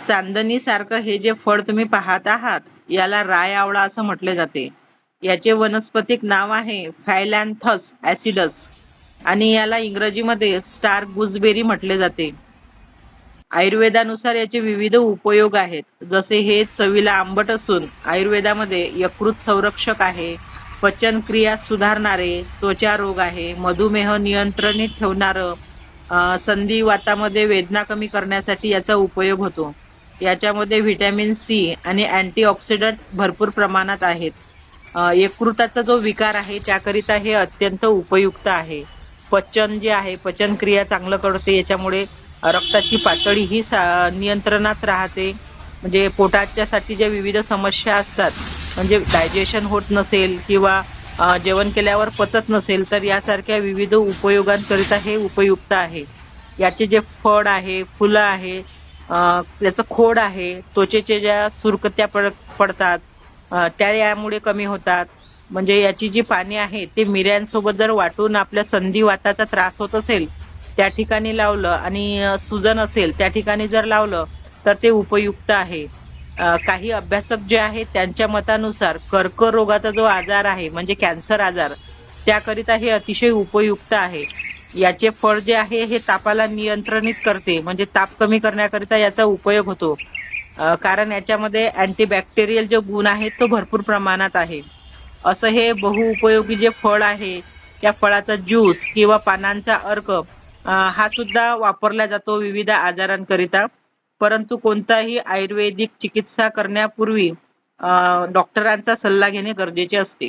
चांदणी सारखं हे जे फळ तुम्ही पाहत आहात याला राय आवळा असं म्हटले जाते. याचे वनस्पतिक नाव आहे फॅलॅन्थस ऍसिडस आणि याला इंग्रजीमध्ये स्टार गुजबेरी म्हटले जाते. आयुर्वेदानुसार याचे विविध उपयोग आहेत. जसे हे चवीला आंबट असून आयुर्वेदामध्ये यकृत संरक्षक आहे, पचन क्रिया सुधारणारे, त्वचा रोग आहे, मधुमेह नियंत्रणित ठेवणारं, संधिवातामध्ये वेदना कमी करण्यासाठी याचा उपयोग होतो. याच्यामध्ये व्हिटॅमिन सी आणि अँटीऑक्सिडंट भरपूर प्रमाणात आहेत. यकृताचा जो विकार आहे त्याकरिता हे अत्यंत उपयुक्त आहे. पचन जे आहे पचन क्रिया चांगलं करते. याच्यामुळे रक्ताची पातळी ही नियंत्रणात राहते. म्हणजे पोटाच्यासाठी ज्या विविध समस्या असतात, म्हणजे डायजेशन होत नसेल किंवा जेवण केल्यावर पचत नसेल तर यासारख्या विविध उपयोगांकरिता हे उपयुक्त आहे. याचे जे फळ आहे, फुलं आहे, त्याचं खोड आहे, त्वचेच्या ज्या सुरकुत्या पडतात त्या यामुळे कमी होतात. म्हणजे याची जी पाने आहे ते मिऱ्यांसोबत जर वाटून आपल्या संधिवाताचा त्रास होत असेल त्या ठिकाणी लावलं आणि सुजन असेल त्या ठिकाणी जर लावलं तर ते उपयुक्त आहे. काही अभ्यासक जे आहेत त्यांच्या मतानुसार कर्करोगाचा जो आजार आहे म्हणजे कॅन्सर आजार त्याकरिता हे अतिशय उपयुक्त आहे. याचे फळ जे आहे हे तापाला नियंत्रणित करते, म्हणजे ताप कमी करण्याकरिता याचा उपयोग होतो. कारण याच्यामध्ये अँटीबॅक्टेरियल जो गुण आहे तो भरपूर प्रमाणात आहे. असं हे बहुउपयोगी जे फळ आहे त्या फळाचा ज्यूस किंवा पानांचा अर्क हा सुद्धा वापरला जातो विविध आजारांकरिता. परंतु कोणताही आयुर्वेदिक चिकित्सा करण्यापूर्वी डॉक्टरांचा सल्ला घेणे गरजेचे असते.